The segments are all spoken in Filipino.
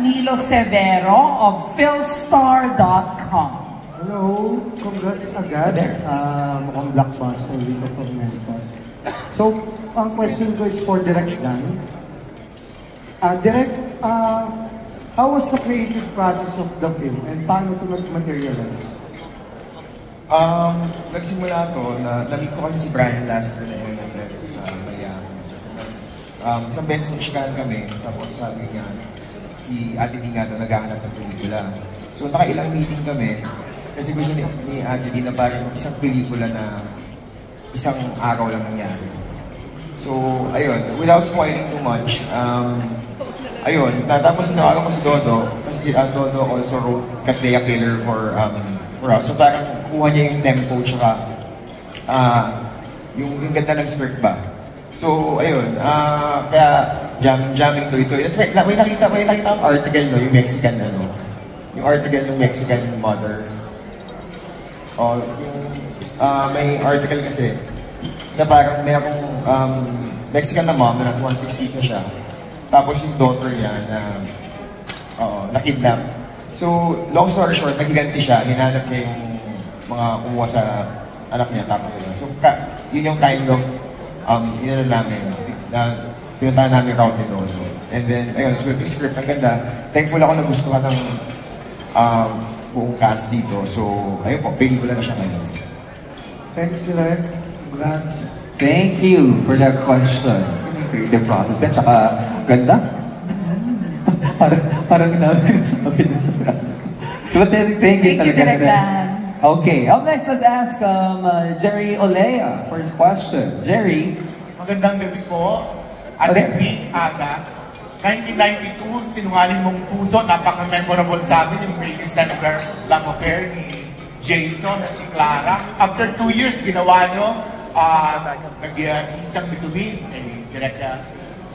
Milo Severo of Philstar.com. Hello, congrats agad. Mukhang blockbuster dito for Mentor. So, ang question ko is for Direct Dan. Direct, how was the creative process of the film and paano ito nag-materialize? Nagsimula to, na-meet ko kasi si Brian last na yun sa Miami. Isang beses nagsikaan kami, tapos sabi niya, si Ate D nga doon naghahanap ng pelikula. So nakailang meeting kami, kasi gusto ni Ate D na parang isang pelikula na isang araw lang nangyari. So, ayun, without spoiling too much, ayun, tapos nawagan ko si Dodo, kasi si Dodo also wrote Katleya Killer for us. So parang kuha niya yung tempo, tsaka yung ganda ng script ba. So, ayun, kaya jamming to ito. May nakita ang article, no, yung Mexican, yung article ng Mexican mother. May article kasi, na parang may akong Mexican na mom na nasa 160s na siya. Tapos yung daughter niya na-kidnap. So, long story short, naghiganti siya, hinanap niya yung mga kumuha sa anak niya, tapos yun. So, yun yung kind of, yun namin, na pinuntahan namin route nito. And then, ayun, so yung script, ang ganda. Thankful ako na gustuhan ng buong cast dito. So, ayun po, pelikula na siya ngayon. Thanks, Direct. Congrats. Thank you for that question. The process. At saka, ganda. parang namin sabi na sa But thank you talaga. Okay, up next, let's ask Jerry Olea for his question. Jerry? Magandang gabi po. Ate P. Aga. 1992, Sinungaling Mong Puso. Napaka-memorable sa amin yung Ladies and Love Affair ni Jason at si Clara. After 2 years, ginawa nyo nag-iisang bituin kay Direkta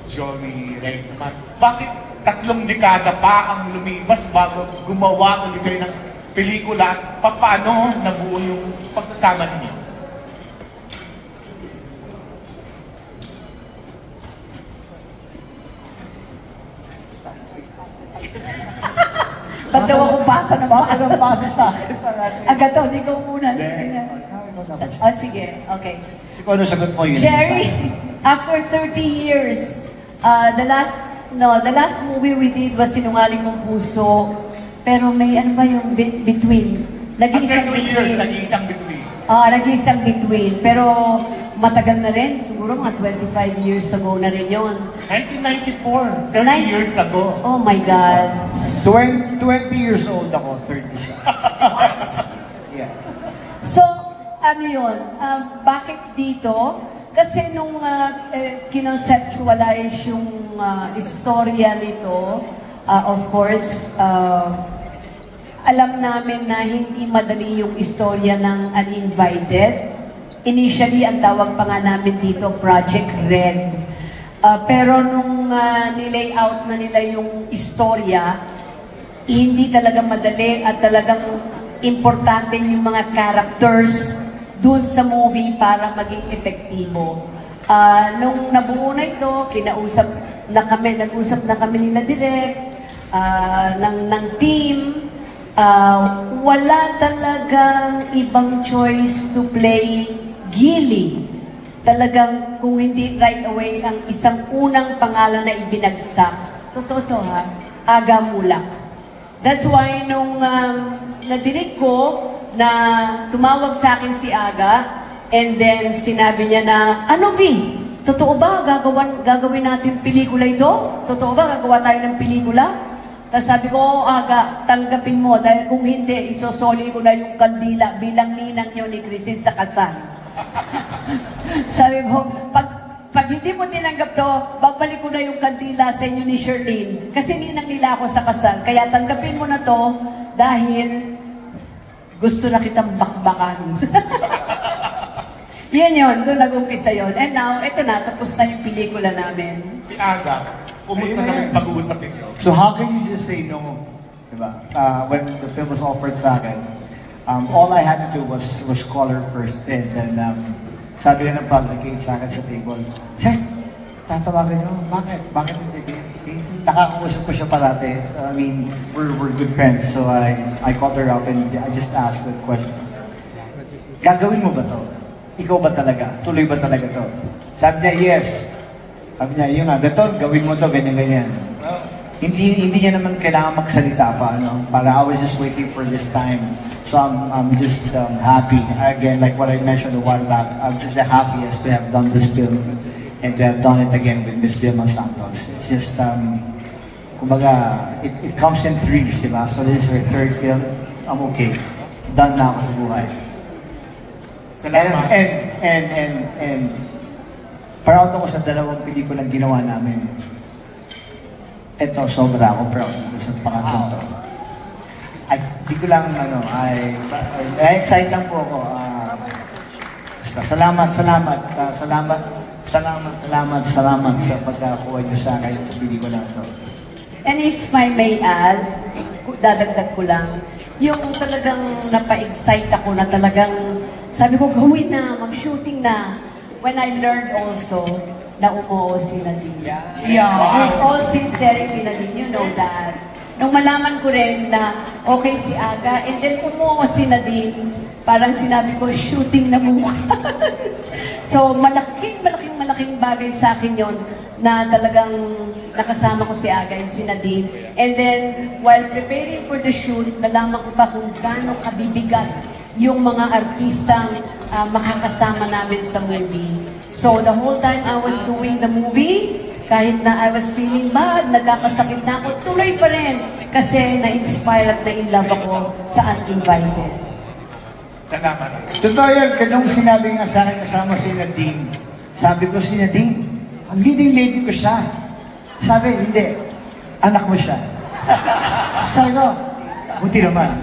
Joey Reyes naman. Bakit 3 dekada pa ang lumipas bago gumawa ulit kayo ng pelikula at paano nabuo yung pagsasama ninyo? Ba't daw akong pasa na ba? Agad pasa sa akin. Agad daw, hindi ko muna. Sige, okay. Siguro ano sagot mo yun? Jerry, after 30 years, the last movie we did was Sinungaling Mong Puso. Pero may ano ba yung between? After 2 years, nag-iisang between. Nag-iisang between. Pero matagal na rin. Siguro mga 25 years ago na rin yun. 1994, 30 years ago. Oh my God. 20 years old ako, 30 siya. Yeah. So, ano yun? Bakit dito? Kasi nung kinonceptualize yung istorya nito, of course, alam namin na hindi madali yung istorya ng Uninvited. Initially, ang tawag pa nga namin dito, Project Red. Pero nung nilayout na nila yung istorya, hindi talaga madali at talagang importante yung mga characters dun sa movie para maging epektibo. Nung nabuo na ito, nag-usap na kami nila Direct, ng team. Wala talagang ibang choice to play Gilly. Talagang kung hindi right away ang isang unang pangalan na ibinagsak. Totoo to ha, Aga Mulak. That's why nung nadinig ko na tumawag sa akin si Aga, and then sinabi niya na, ano V? Totoo ba? Gagawin natin pelikula ito? Totoo ba? Gagawa tayo ng pelikula? Tapos sabi ko, Aga, tanggapin mo dahil kung hindi, isosoli ko na yung kandila bilang ninang nyo ni Christine sa kasal. Sabi ko, pag hindi mo tinanggap to, babalik ko na yung kandila sa inyo ni Sherlyn. Kasi ninang nila ako sa kasal. Kaya tanggapin mo na to dahil gusto na kitang bakbakan. Yun, doon nag-umpisa yun. And now, eto na, tapos na yung pelikula namin. Si Aga, kumusta na yung pag-uusap ninyo? So how can you just say no? Diba? When the film was offered sa akin, all I had to do was call her first, and then sabi na ng project sa akin sa table, Sir, tatawagan niyo, bakit? Bakit hindi? nakakausap ko siya parati. So, I mean, we're good friends. So I called her up and I just asked the question. Gagawin mo ba to? Ikaw ba talaga? Tuloy ba talaga to? Sabi niya, yes. Sabi niya, yun nga, Beto, gawin mo to, ganyan-ganyan. Hindi niya naman kailangan magsalita pa, ano? Para I was just waiting for this time. So I'm just happy. Again, like what I mentioned a while back, I'm just the happiest to have done this film and to have done it again with Miss Vilma Santos. It's just, kumbaga, it comes in threes, diba? So this is her third film. I'm okay. Done na ako sa buhay. Salamat. And proud ako sa dalawang pelikulang ginawa namin. Ito, sobra ako proud sa pangatlong to. Ay, di ko lang, excited lang po ako. Salamat sa pagkakuha niyo sa akin sa pelikula to. And if I may add, dadagdag ko lang, yung talagang napa-excite ako na talagang sabi ko, gawin na, mag-shooting na. When I learned also na umuo si Nadine. Yeah. With all sincerity, Nadine, you know that. Nung malaman ko rin na okay si Aga, and then umuo si Nadine, parang sinabi ko, shooting na bukas. So, malaking bagay sa akin yon na talagang nakasama ko si Aga and si Nadine. And then, while preparing for the shoot, nalaman ko pa kung gaano kabibigat yung mga artistang makakasama namin sa movie. So, the whole time I was doing the movie, kahit na I was feeling bad, nagkakasakit na ako, tuloy pa rin. Kasi na-inspire at na-in-love ako sa Uninvited. Salamat. Totoo yan, kanong sinabi nga sa akin kasama si Nadine. Sabi ko si Nadine, ang leading lady ko siya. Sabi, hindi, anak mo siya. Sabi ko, buti naman.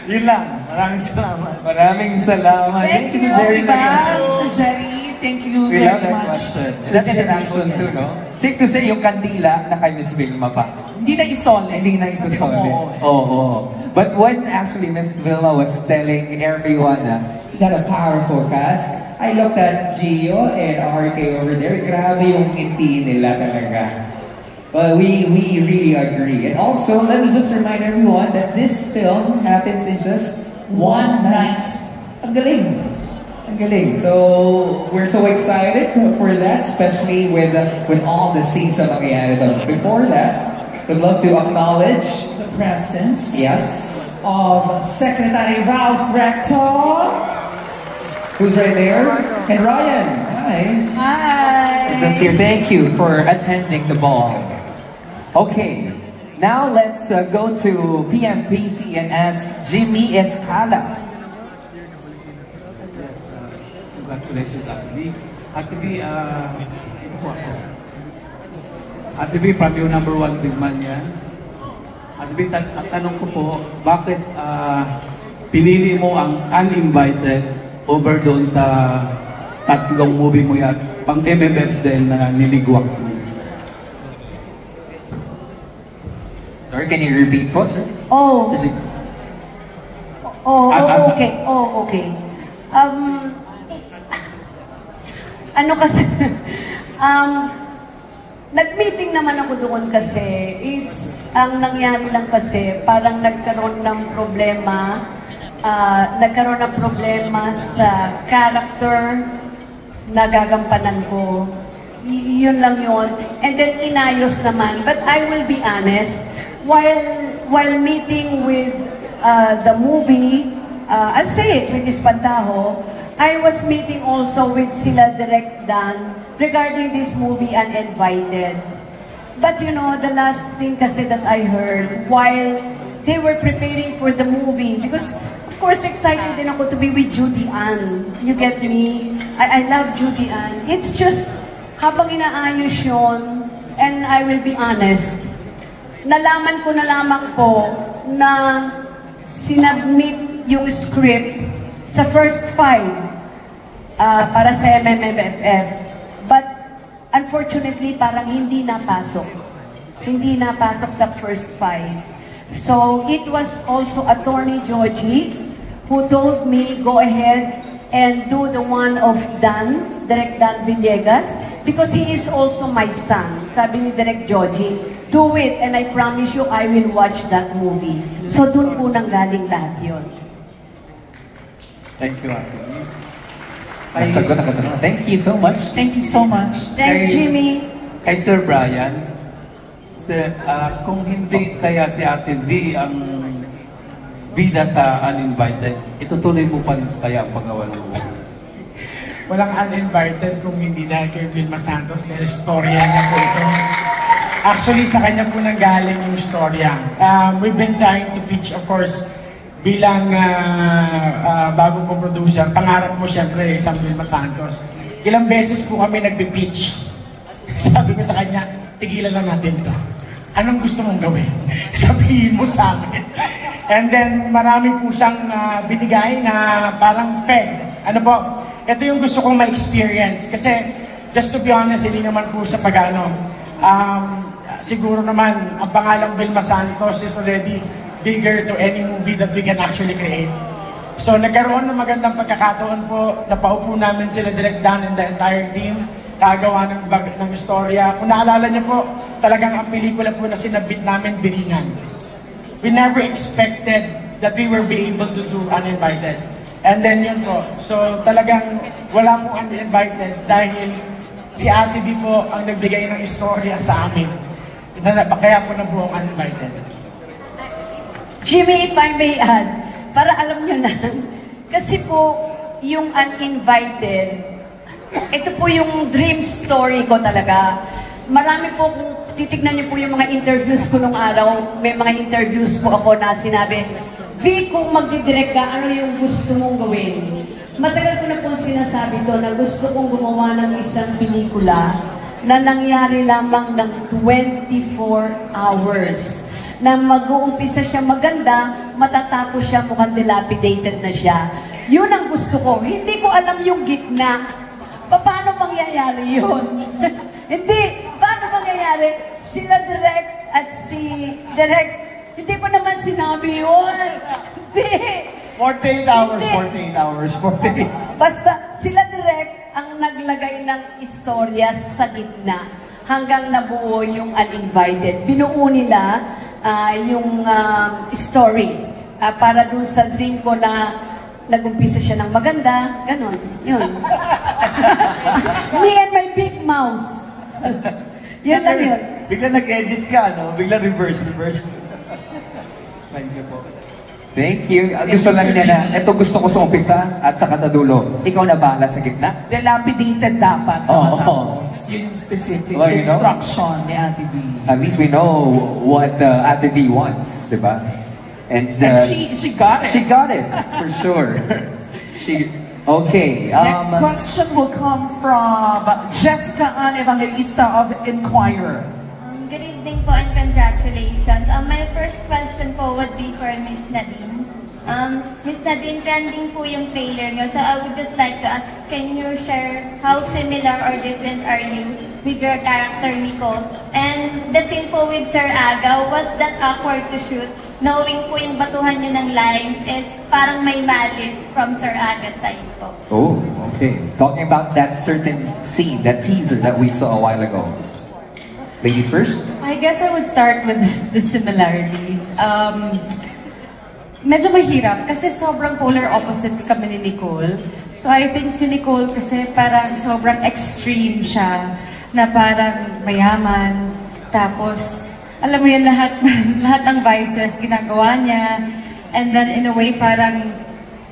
Yun lang, maraming salamat. Maraming salamat. Thank you so very much. So, Jerry, thank you We very love that much. question. That's an action too, no? Safe to say, yung kandila na kay Miss Vilma pa. Hindi na isole. Hindi na isusole. Oo. But when actually Miss Vilma was telling everyone got a powerful cast, I looked at Gio and RK over there. Grabe yung ngiti nila talaga. Well, we really agree. And also, let me just remind everyone that this film happens in just one night. Ang galing. Ang galing. So, we're so excited for that, especially with all the scenes na mangyayari doon. Before that, we'd love to acknowledge The presence. yes, Of Secretary Ralph Rector. who's right there, and Ryan. Hi. Hi. thank you for attending the ball. Okay, now let's go to PMPC and ask Jimmy Escala. Congratulations, Ate B. Ate B, ito po ako. Ate B, from your number one big man yan. Ate B, tanong ko po, bakit pinili mo ang Uninvited over doon sa tatlong movie mo yan, pang MMF din na niligwak mo? Sorry, can you repeat po, sir? Okay. Ano kasi, nag-meeting naman ako doon kasi, ang nangyari lang kasi, parang nagkaroon ng problema sa character na gagampanan ko. Yun lang yun. And then inayos naman. But I will be honest, while meeting with the movie, I'll say it with Espantajo, I was meeting also with sila Direct Dan regarding this movie Uninvited. But you know, the last thing kasi that I heard while they were preparing for the movie, because of course excited din ako to be with Judy Ann. You get me? I love Judy Ann. It's just, habang inaayos yun, and I will be honest, nalaman ko na lamang po na sinubmit yung script sa first 5 para sa MMFF. But unfortunately, parang hindi napasok. Hindi napasok sa first 5. So it was also Attorney Georgie who told me, go ahead and do the one of Dan, Direct Dan Villegas. Because he is also my son. Sabi ni Direk Joji, do it and I promise you I will watch that movie. So doon po nang galing lahat yun. Thank you, Ate. Nasagot ang katanungan. Thank you so much. Thank you so much. Thanks, Jimmy. Kay Sir Brian, kung hindi kaya si Ate V ang bida sa Uninvited, itutuloy mo pa kaya ang paggawa ng movie? Walang Uninvited kung hindi dahil kay Vilma Santos dahil storya niya po ito. Actually, sa kanya po nanggaling yung storya. We've been trying to pitch, of course, bilang bago po producer, pangarap mo siyempre isang Vilma Santos. Ilang beses po kami nagpipitch. Sabi ko sa kanya, tigilan lang natin ito. Anong gusto mong gawin? Sabihin mo sa amin. And then, marami po siyang binigay na parang peg. Ano po? Ito yung gusto kong ma-experience. Kasi, just to be honest, hindi naman po sa pag-ano. Siguro naman, ang pangalang Vilma Santos is already bigger to any movie that we can actually create. So, nagkaroon ng magandang pagkakataon po. Napaupo namin sila Direk Dan and the entire team. Kagawa ng istorya. Kung naalala niyo po, talagang ang pelikula po na sinabit namin, Biringan. We never expected that we will be able to do Uninvited. And then yun po. So, talagang wala pong Uninvited dahil si Ate B po ang nagbigay ng istorya sa amin. Kaya po na po ang Uninvited. Jimmy, if I may add, para alam nyo lang, kasi po, yung Uninvited, ito po yung dream story ko talaga. Marami po, kung titignan niyo po yung mga interviews ko nung araw, may mga interviews po ako na sinabi, V, kung magdidirect ka, ano yung gusto mong gawin? Matagal ko na po sinasabi to na gusto kong gumawa ng isang pelikula na nangyari lamang ng 24 hours. Na mag-uumpisa siya maganda, matatapos siya mukhang dilapidated na siya. Yun ang gusto ko. Hindi ko alam yung gitna. Paano mangyayari yun? Hindi. Paano mangyayari? Sila Direk at si Direk, hindi ko naman sinabi yun. Hindi. 48 hours, 48 hours, 48. Basta sila Direk ang naglagay ng istorya sa gitna hanggang nabuo yung Uninvited. Binuo nila yung story para dun sa dream ko na nag-umpisa siya ng maganda, ganon, yun. Me and my big mouth. Yan lang yun. Bigla nag-edit ka, no? Bigla reverse. Thank you po. Thank you. Gusto lang niya na, ito gusto ko sa umpisa at sa katadulo. Ikaw na bahala sa gitna? Dilapidated dapat. Tapos, yun yung specific instruction ni Ate V. At least we know what Ate V wants, di ba? And she got it. She got it, for sure. Okay. Next question will come from Jessica Ann Evangelista of Inquirer. Good evening po and congratulations. My first question po would be for Miss Nadine. Miss Nadine, trending po yung trailer nyo. So I would just like to ask, can you share how similar or different are you with your character, Nicole? And the scene po with Sir Aga, was that awkward to shoot? Knowing po yung batuhan nyo ng lines is parang may malice from Sir Aga's side po. Oh, okay. Talking about that certain scene, that teaser that we saw a while ago. Ladies first? I guess I would start with the similarities. Medyo mahirap kasi sobrang polar opposites kami ni Nicole. So I think si Nicole kasi parang sobrang extreme siya na parang mayaman. Tapos, alam mo yun, lahat ng vices ginagawa niya. And then in a way parang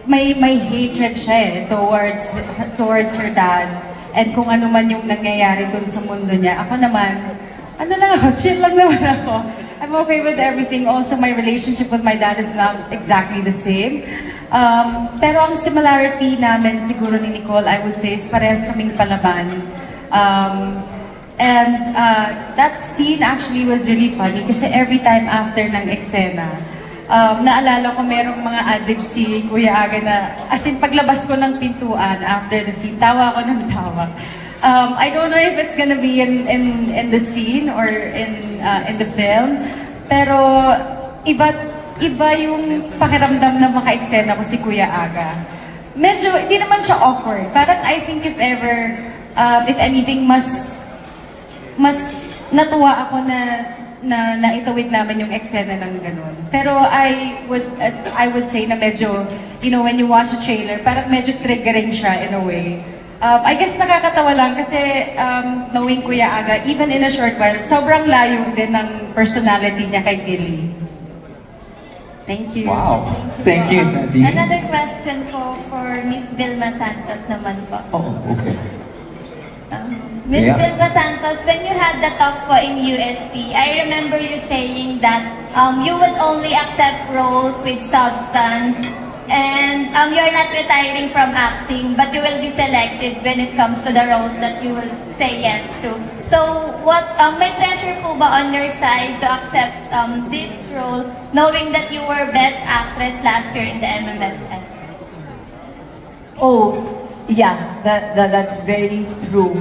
may hatred siya towards her dad. And kung ano man yung nangyayari dun sa mundo niya. Ako naman, ano lang ako, chill lang naman ako. I'm okay with everything. Also, my relationship with my dad is not exactly the same. Pero ang similarity namin siguro ni Nicole, I would say, is parehas kaming palaban. And that scene actually was really funny kasi every time after ng eksena, naalala ko merong mga addict si Kuya Aga na, as in paglabas ko ng pintuan after the scene, tawa ako ng tawa. I don't know if it's gonna be in the scene or in the film, pero iba yung pakiramdam na maka-eksena ko si Kuya Aga. Medyo, hindi naman siya awkward. Parang I think if ever if anything, mas natuwa ako na naitawid namin yung eksena ng ganun. Pero I would say na medyo, when you watch the trailer, parang medyo triggering siya in a way. I guess nakakatawa lang kasi knowing Kuya Aga, even in a short while, sobrang layo din ng personality niya kay Gilly. Thank you. Wow. Thank you, Nadine. Another question po for Miss Vilma Santos naman po. Oh, okay. Miss Vilma Santos, when you had the talk po in UST, I remember you saying that you would only accept roles with substance and you're not retiring from acting, but you will be selected when it comes to the roles that you will say yes to. So, may pressure po ba on your side to accept this role, knowing that you were Best Actress last year in the MMFF? Oh, yeah, that's very true.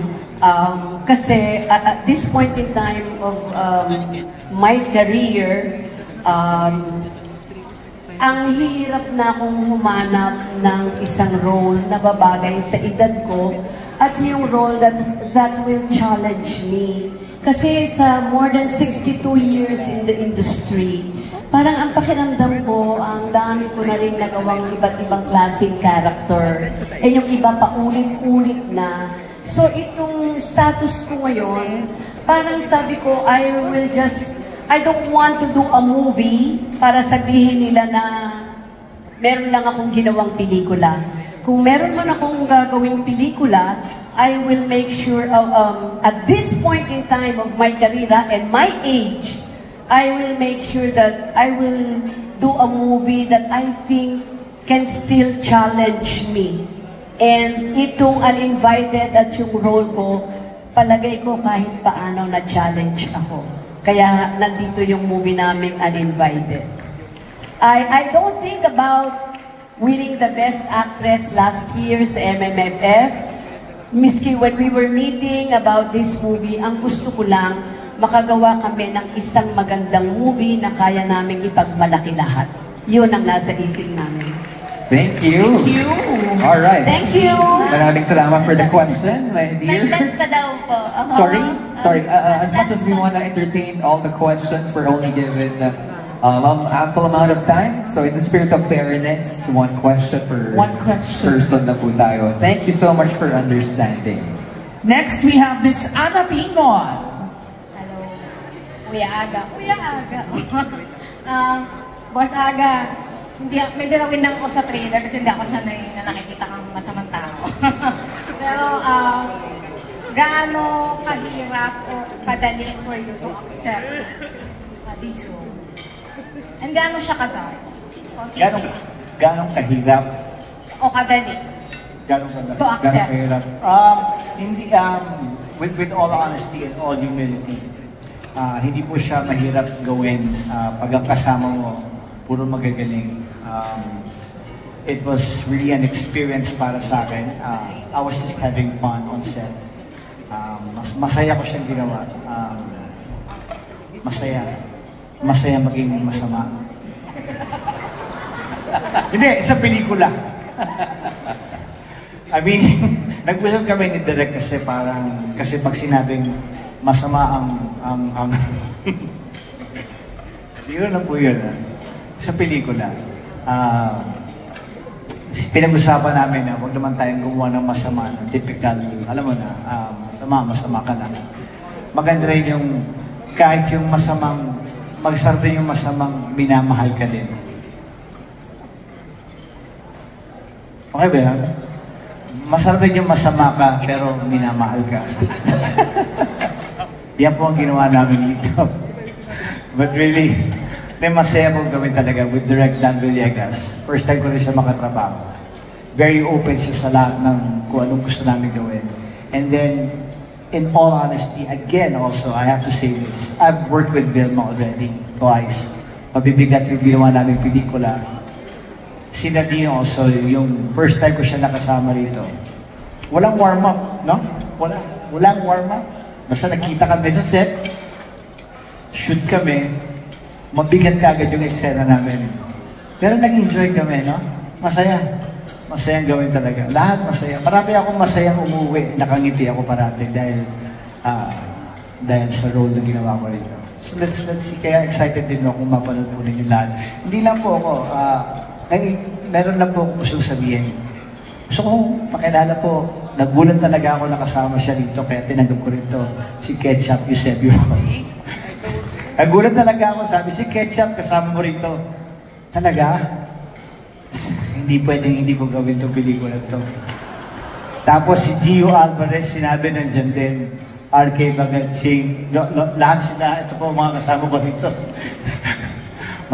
Kasi at this point in time of my career, ang hirap na akong humanap ng isang role na babagay sa edad ko at yung role that will challenge me. Kasi sa more than 62 years in the industry, parang ang pakiramdam ko, ang dami ko na rin nagawang iba't ibang klaseng character. And yung iba pa ulit-ulit na. So itong status ko ngayon, parang sabi ko, I don't want to do a movie para sabihin nila na meron lang akong ginawang pelikula. Kung meron man akong gagawing pelikula, I will make sure, at this point in time of my career and my age, I will make sure that I will do a movie that I think can still challenge me. And itong Uninvited at yung role ko, palagay ko kahit paano na-challenge ako. Kaya nandito yung movie naming Uninvited. I don't think about winning the Best Actress last year sa MMFF. Miski when we were meeting about this movie, ang gusto ko lang, makagawa kami ng isang magandang movie na kaya namin ipagmalaki lahat. Yun ang nasa isip namin. Thank you. Thank you. All right. Thank you. Maraming salamat for the question, my dear. Nag-best pa daw po. Sorry. As much as we want to entertain all the questions, we're only given ample amount of time. So in the spirit of fairness, one question per person na po tayo. Thank you so much for understanding. Next, we have Miss Ana Pingon. Hello. Kuya Aga. Boss Aga, medyo nawin ako sa trailer kasi hindi ako sanay na nakikita kang masamang tao. Pero, gaano kahirap o kadali for you to accept this role? And gaano siya kadali? Gaano kahirap? O kadali? Gaano kadali? To accept? Kahirap? With all honesty and all humility, hindi po siya mahirap gawin pag ang kasama mo puro magagaling. It was really an experience para sa akin. I was just having fun on set. Masaya ko siyang ginawa. Masaya maging masama. Hindi, sa pelikula. I mean, nag-usap kami ni Direk kasi pag sinabing masama ang siguro na po yun. Sa pelikula, pinag-usapan namin na huwag naman tayong gumawa ng masama, typical, alam mo na, masama ka na. Maganda rin yung kahit yung masamang, magsarap din yung masamang minamahal ka din. Okay ba yan? Masarap din yung masama ka, pero minamahal ka. Yan po ang ginawa namin dito. But really, may masaya po gawin talaga with Direct Dan Villegas. First time ko rin siya makatrabaho. Very open siya sa lahat ng kung anong gusto namin gawin. And then, in all honesty, again also, I have to say this. I've worked with Vilma already, twice. Mabibigat yung ginawa namin pelikula. Si Nadine also, yung first time ko siya nakasama rito. Walang warm-up, no? Walang warm-up. Basta nakita kami sa set, shoot kami, mabigat ka agad yung eksena namin. Pero nag-enjoy kami, no? Masaya. masayang gawin talaga. Lahat masaya. Parati akong masayang umuwi. Nakangiti ako parati dahil sa role na ginawa ko rito. So let's see. Kaya excited din ako kung mapanood ko rin yung lahat. Hindi lang po ako. Meron lang po akong gusto sabihin. Gusto ko pakilala po. Nagulat talaga ako nakasama siya dito. Kaya tinanggap ko rito. Si Ketchup Eusebio. Nagulat talaga ako. Sabi si Ketchup kasama mo rito. Talaga? Hindi pwedeng hindi ko gawin itong pelikula to. Tapos si Gio Alvarez, sinabi nandiyan din. RK Bagansing, lahat sila, ito po mga kasama ko dito.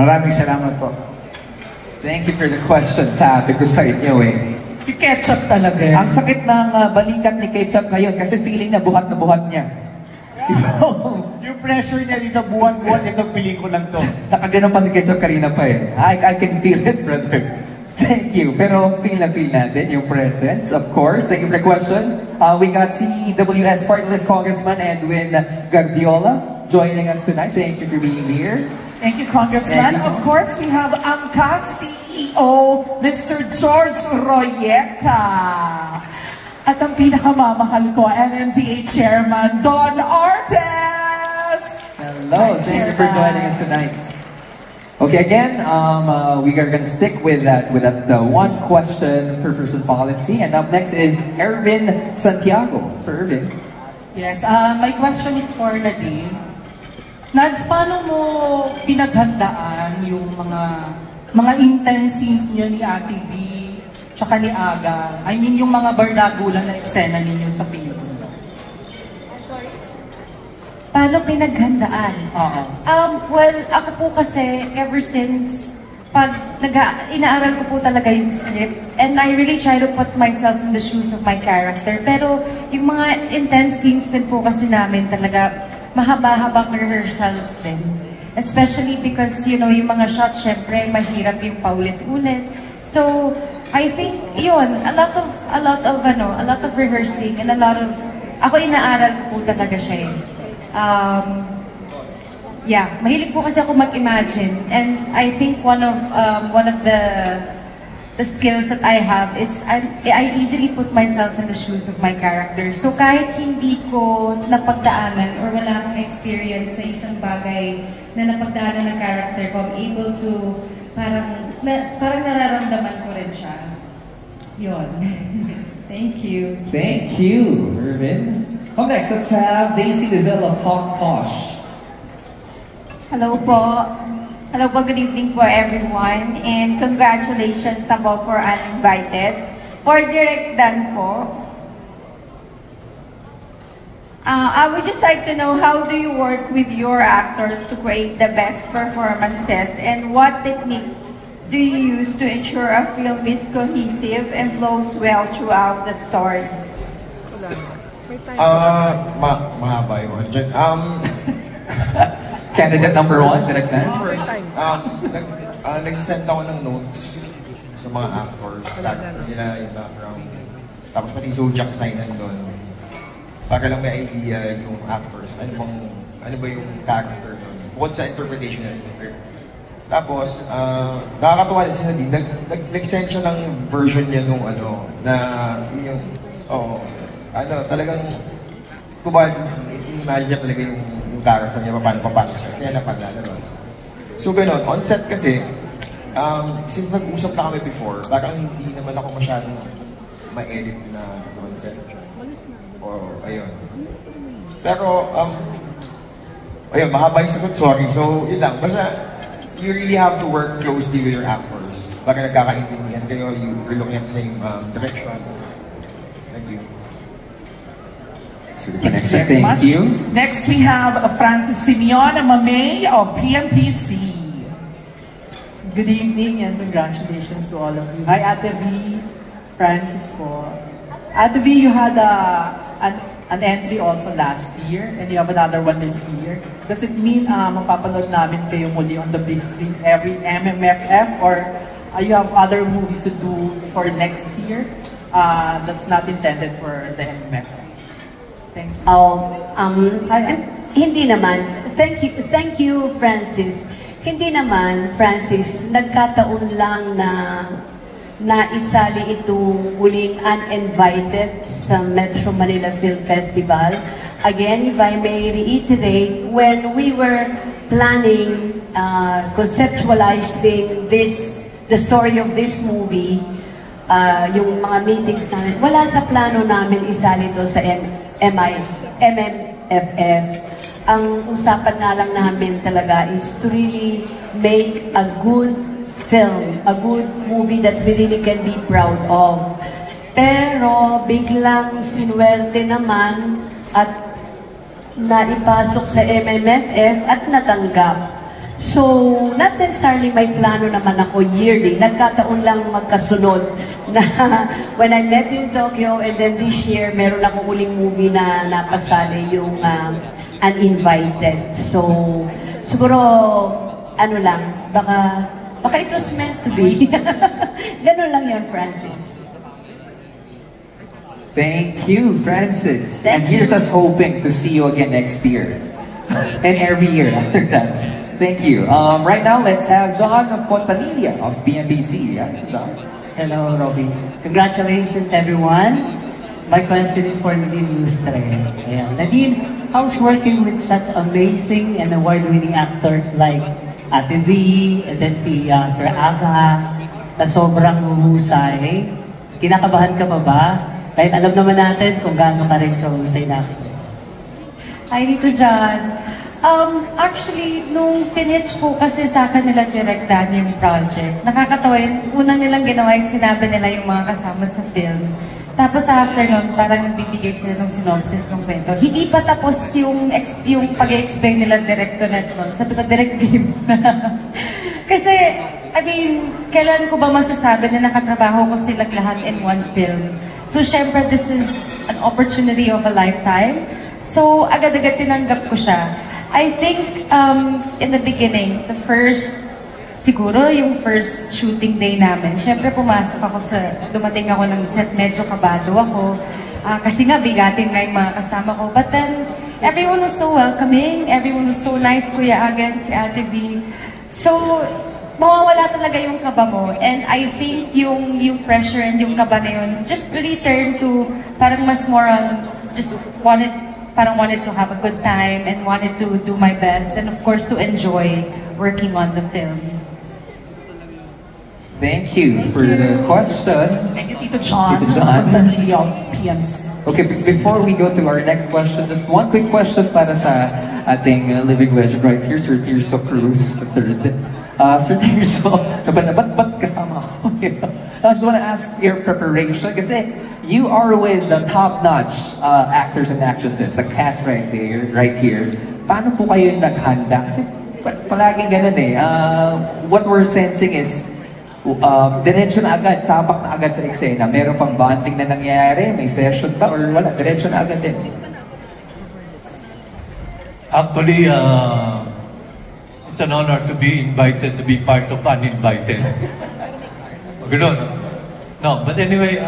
Maraming salamat po. Thank you for the question. Sabi ko sa inyo eh. Si Ketchup talaga. Ang sakit ng balikat ni Ketchup ngayon kasi feeling na buhat niya. Yung pressure niya dito, buwan-buwan itong pelikulang to. Nakaganon pa si Ketchup kanina pa eh. I can feel it, brother. Thank you. Pero feel natin yung presence, of course. Thank you for the question. We got CWS Party List Congressman Edwin Guardiola joining us tonight. Thank you for being here. Thank you, Congressman. Of course, we have Angkas CEO, Mr. George Royeca. At ang pinakamamahal ko, NMDA Chairman Don Artes. Hello. Thank you for joining us tonight. Okay, again, we are going to stick with that one question per person policy. And up next is Ervin Santiago. Sir Ervin. Yes, my question is for Nadine. Nads, paano mo pinaghandaan yung mga intense scenes niyo ni Ate V tsaka ni Aga? I mean, yung mga bardagulan na eksena ninyo sa pelikula. Paano pinaghandaan? Well, ako po kasi, ever since, pag inaaral ko po talaga yung script, and I really try to put myself in the shoes of my character. Pero yung mga intense scenes din po kasi namin talaga, mahaba-habang rehearsals din. Especially because, you know, yung mga shots, syempre, mahirap yung paulit-ulit. So, I think, yun, a lot of rehearsing and a lot of, ako inaaral ko po talaga siya eh. Yeah, mahilig po kasi ako mag-imagine, and I think one of the skills that I have is I easily put myself in the shoes of my character. So kahit hindi ko napagdaanan or wala akong experience sa isang bagay na napagdaanan ng character ko, I'm able to parang nararamdaman ko rin siya. Yun. Thank you. Thank you, Ervin. Up next, let's have Daisy Lizelle of Talk Posh. Hello po. Hello po, good evening po everyone. And congratulations po for Uninvited. For Direct Dan po, I would just like to know, how do you work with your actors to create the best performances, and what techniques do you use to ensure a film is cohesive and flows well throughout the story? Mahaba yung dyan. Candidate number 1, Direct Dan. Nag-send ako ng notes sa mga actors, character nila, yung background. Tapos pati zodiac sign nandun. Para lang may idea yung actors, ano ba yung character nun. Bukod sa interpretation ng script. Tapos, nakakatuwa din sila din, nag-send siya ng version niya nung yung, talagang, kubad, in-imagine niya talaga yung character niya, paano papasok siya, kasi yan ang paglalabas. So gano'n, on set kasi, since nag-usap na kami before, parang hindi naman ako masyadong ma-edit na on set. Ayun. Pero, ayun, mahaba yung sagot, sorry. So, yun lang. Basta, you really have to work closely with your actors. Baka nagkakaintindihan kayo, you're looking at the same direction. Thank you. Thank you. Next, we have Francis Simeon Mamay of PMPC. Good evening and congratulations to all of you. Hi, Ate V, Francis po. Ate V, you had an entry also last year and you have another one this year. Does it mean mapapanood namin kayo muli on the big screen every MMFF, or you have other movies to do for next year that's not intended for the MMFF? Thank you. Hindi naman. Thank you, Francis. Hindi naman, Francis, nagkataon lang na na isali itong uling uninvited sa Metro Manila Film Festival. Again, if I may reiterate, when we were planning, conceptualizing the story of this movie, yung mga meetings namin, wala sa plano namin isali ito sa MMFF. Ang usapan nga lang namin talaga is to really make a good film, a good movie that we really can be proud of. Pero biglang sinuwerte naman at naipasok sa MMFF at natanggap. So, not necessarily may plano naman ako yearly. Nagkataon lang magkasunod na when I met you in Tokyo and then this year, meron akong uling movie na napasali yung Uninvited. So, siguro, ano lang, baka it was meant to be. Ganun lang yun, Francis. Thank you, Francis. And here's us hoping to see you again next year. And every year after that. Thank you. Right now, let's have John of Fontanilla of BNBC. Yeah, John. Hello, Robbie. Congratulations, everyone. My question is for Nadine Lustre. Yeah. Nadine, how's working with such amazing and award-winning actors like Ate V, and then si Sir Aga, na sobrang huhusay? Kinakabahan ka ba? Kahit alam naman natin kung gaano ka rin kahusay na actors. Hi, Dito John. Actually, nung pinitch po kasi sa akin nila direct Daniel yung project, nakakatawa yun. Unang nilang ginawa yung sinabi nila yung mga kasama sa film. Tapos after nun, parang nagbibigay sila ng synopsis ng kwento. Hindi pa tapos yung pag-explain nila director net nun. Sabi ko, direct game. Kasi, I mean, kailan ko ba masasabi na nakatrabaho ko silang lahat in one film? So, syempre, this is an opportunity of a lifetime. So, agad-agad tinanggap ko siya. I think, in the beginning, siguro yung first shooting day namin, syempre pumasok ako dumating ako ng set, medyo kabado ako. Kasi nga, bigatin nga yung mga kasama ko. But then, everyone was so welcoming, everyone was so nice, Kuya Agan, si Ate V. So, mawawala talaga yung kaba mo. And I think yung pressure and yung kaba na yun, just really turned to parang mas more on, wanted to have a good time and wanted to do my best and of course to enjoy working on the film. Thank you for the question. Thank you, Tito John. Tito John. Of PMC. Okay, before we go to our next question, just one quick question para sa ating living legend right here, Sir Tirso Cruz III. Sir Tirso, ba't kasama ako? I just want to ask your preparation kasi you are with the top-notch actors and actresses, the cast right here. Paano po kayo naghanda? Kasi palaging ganun eh. What we're sensing is, diretso na agad, sapak na agad sa eksena. Meron pang bonding na nangyayari, may session ba or wala? Diretso na agad din. Actually, it's an honor to be invited to be part of Uninvited. Ganun. No, but anyway,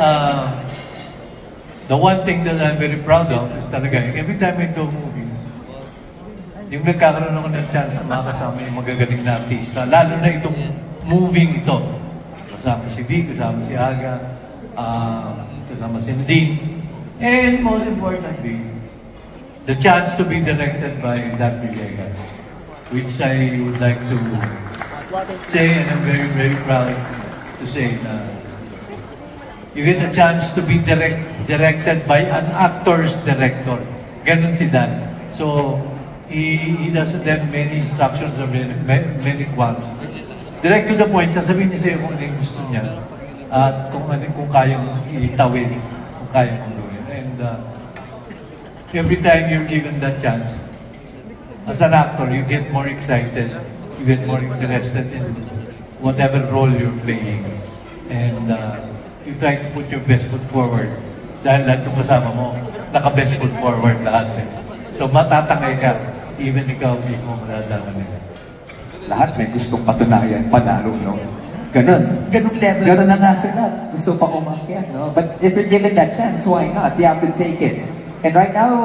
the one thing that I'm very proud of is talaga, every time I do a movie, yung nagkakaroon ako ng chance na makasama yung magagaling na artista, lalo na itong moving ito. Kasama si V, kasama si Aga, kasama si Nadine, and most importantly, the chance to be directed by Dan Villegas, which I would like to say, and I'm very, very proud to say na you get a chance to be directed by an actor's director. Ganun si Dan. So, he doesn't have many instructions or many quants. Direct to the point, sasabihin niya sa'yo kung ano yung gusto niya at kung kayang itawid, kung kayang gawin. And every time you're given that chance, as an actor, you get more excited, you get more interested in whatever role you're playing. And you try to put your best foot forward. Dahil lahat yung kasama mo, naka-best foot forward lahat. So matatangay ka, even ikaw mismo madadala nila. Lahat may gustong patunayan, panalo, no? Ganun. Ganun level. Ganun na nga sila. Gusto pa umakyat, no? But if you're given that chance, why not? You have to take it. And right now,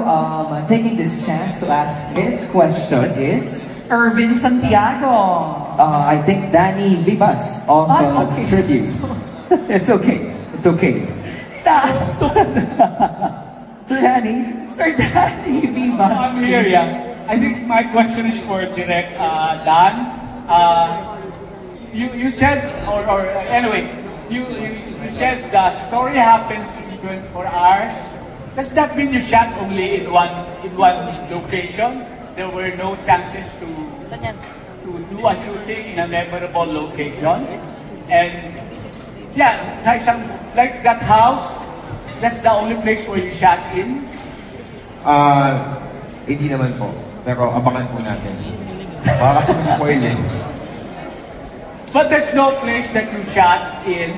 taking this chance to ask his question is... Irvin Santiago. I think Danny Vivas of Tribute. It's okay. It's okay. Sir Danny? Sir Danny Vivas. I'm here, yeah. I think my question is for Direct Dan. You said, or anyway, you said the story happens in 24 hours. Does that mean you shot only in one location? There were no chances to do a shooting in a memorable location? And yeah, like that house, that's the only place where you shot in? Hindi naman po. Pero abangan po natin. Baka kasi spoil eh. But there's no place that you shot in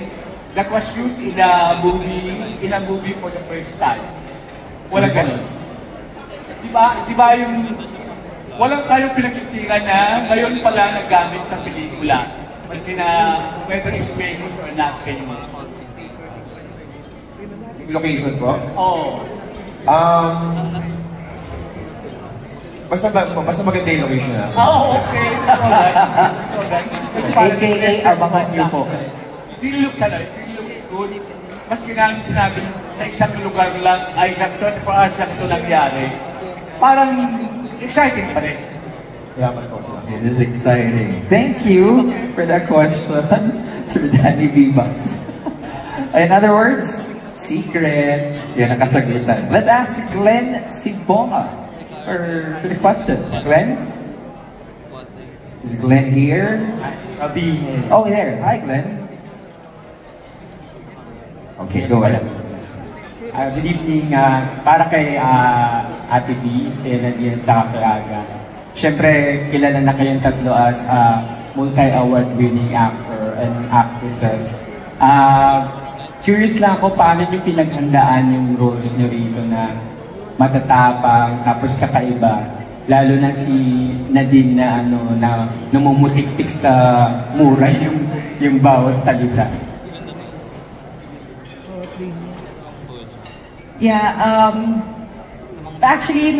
that was used in a movie for the first time. Walang ganun. Diba yung walang kayong pinagsitingan na ngayon pala nagamit sa pelikula. Maski na whether it's famous or not famous. Yung location po? Oo. Basta maganda yung location na. Okay. Alright. AKA, abangan niyo po. It really looks good. Maski na sinabi sa isang lugar lang, ay isang 24 hours lang ito nangyari. Parang exciting pa rin. Salamat po. It is exciting. Thank you for that question, Sir Danny Vivas. In other words, secret. Yan ang kasagutan. Let's ask Glenn Sibonga for the question. Glenn? Is Glenn here? Oh, there. Hi, Glenn. Okay, go ahead. Good evening. Para kay Ate B, kay Nadine, sa kay Aga. Siyempre, kilala na kayong tatlo as multi-award winning actor and actresses. Curious lang ako, paano nyo pinaghandaan yung roles nyo rito na matatapang, tapos kakaiba? Lalo na si Nadine na namumutik-tik sa mura yung bawat salita. Yeah, actually,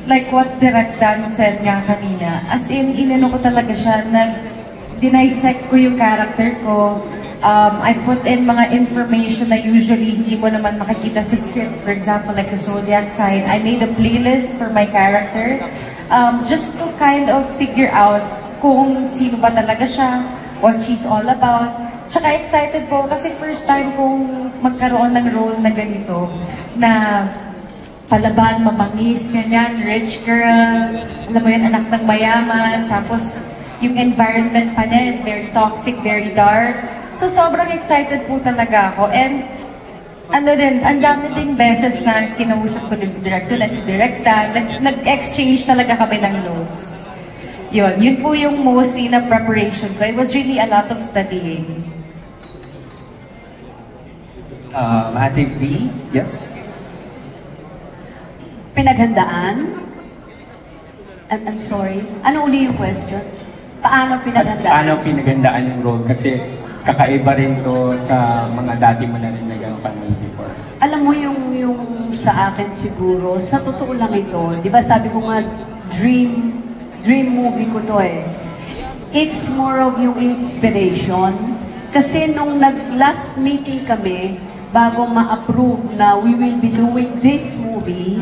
like what Direct Dan said nga kanina, as in, inano ko talaga siya, dinisect ko yung character ko. I put in mga information na usually hindi mo naman makikita sa script. For example, like the zodiac sign. I made a playlist for my character just to kind of figure out kung sino ba talaga siya, what she's all about. Tsaka excited po kasi first time kong magkaroon ng role na ganito, na palaban, mamangis, ganyan, rich girl, alam mo yun, anak ng mayaman, tapos yung environment pa niya is very toxic, very dark. So sobrang excited po talaga ako. And ang dami ding beses na kinausap ko din si Director at si Directa, nag-exchange talaga kami ng notes. Yun po yung mostly na preparation ko. It was really a lot of studying. Ate V, yes? Pinaghandaan? I'm sorry. Ano uli yung question? Paano pinaghandaan? Paano pinaghandaan yung role? Kasi kakaiba rin to sa mga dati mo na rin nagpanood before. Alam mo yung sa akin siguro, sa totoo lang ito, di ba sabi ko nga, dream movie ko to eh. It's more of yung inspiration. Kasi nung last meeting kami, bago ma-approve na we will be doing this movie,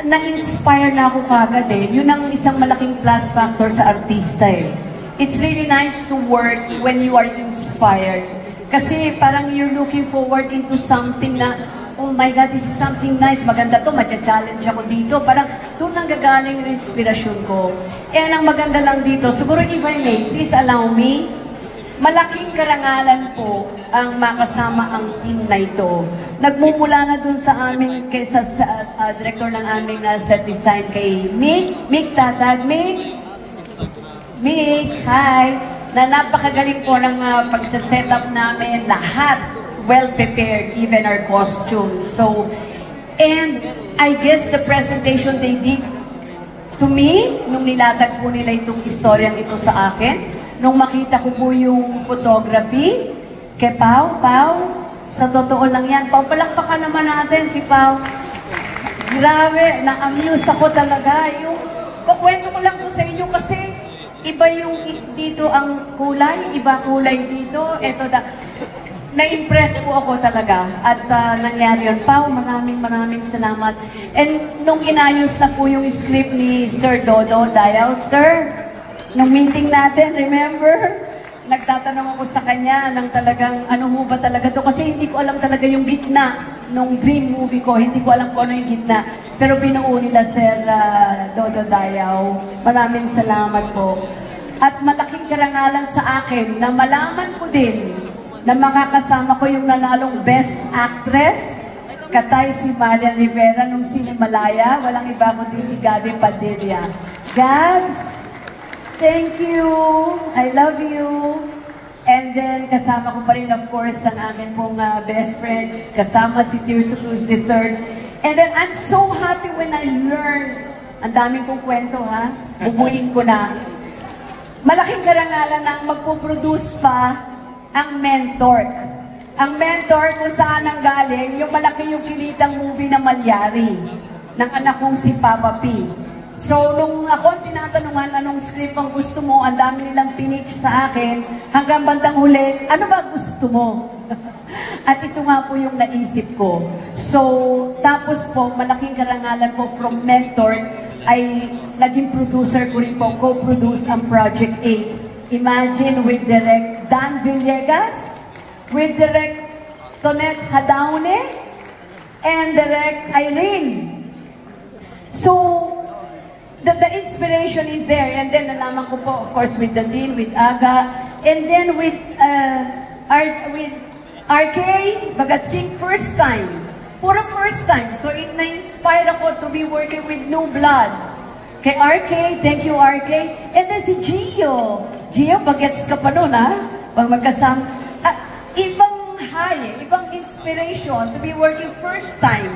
na-inspire na ako kagad eh. Yun ang isang malaking plus factor sa artista eh. It's really nice to work when you are inspired. Kasi parang you're looking forward into something na, oh my God, this is something nice, maganda to, matcha-challenge ako dito. Parang doon nang gagaling yung inspirasyon ko. Eh, ang maganda lang dito, siguro if I may, please allow me, malaking karangalan po ang makasama ang team na ito. Nagmumula na dun sa aming, sa director ng aming set design kay Mick Tatag. Mick, hi! Na napakagaling po ng pagsaset-up namin. Lahat well-prepared, even our costumes. So, and I guess the presentation they did to me, nung nilatag po nila itong istoryang ito sa akin, nung makita ko po yung photography, kay Pao, sa totoo lang yan. Pao, palakpakan naman natin si Pao. Grabe, na-amuse ako talaga. Yung, kukwento ko lang po sa inyo kasi iba yung dito ang kulay, iba kulay dito. Ito na-impress po ako talaga at nangyari yun. Pao, maraming salamat. And nung inayos na po yung script ni Sir Dodo Dial, Sir, nung meeting natin, remember? Nagtatanong ako sa kanya ng talagang ano ho ba talaga to? Kasi hindi ko alam talaga yung gitna nung dream movie ko. Hindi ko alam kung ano yung gitna. Pero binuo nila Sir Dodo Dial. Maraming salamat po. At malaking karangalan sa akin na malaman ko din na makakasama ko yung nanalong Best Actress, katay si Marian Rivera nung Cinemalaya. Walang iba kundi si Gabby Padilla. Gabs, thank you. I love you. And then kasama ko pa rin of course ang amin pong best friend. Kasama si Tirso Cruz III. And then I'm so happy when I learned, ang daming kong kwento ha, bubuin ko na. Malaking karangalan na magpo-produce pa ang Mentor. Ang Mentor kung saan ang galing, yung malaki yung kilitang movie na Malyari ng anak kong si Papa P. So, nung ako tinatanungan anong script ang gusto mo, ang dami nilang pinitch sa akin, hanggang bandang huli, ano ba gusto mo? At ito nga po yung naisip ko. So, tapos po, malaking karangalan po from Mentor, ay naging producer ko rin po, co-produce ang Project 8. Imagine with Direct Dan Villegas, with Direct Tonette Hadaune, and Direct Irene. So, the inspiration is there. And then nalaman ko po, of course, with Nadine, with Aga, and then with RK Bagatsing, first time. Puro first time. So, na-inspire ako to be working with New Blood. Kay RK, thank you RK. And then si Gio. Gio, bagets ka pa nun ha? Pag magkasama. Ibang high, ibang inspiration to be working first time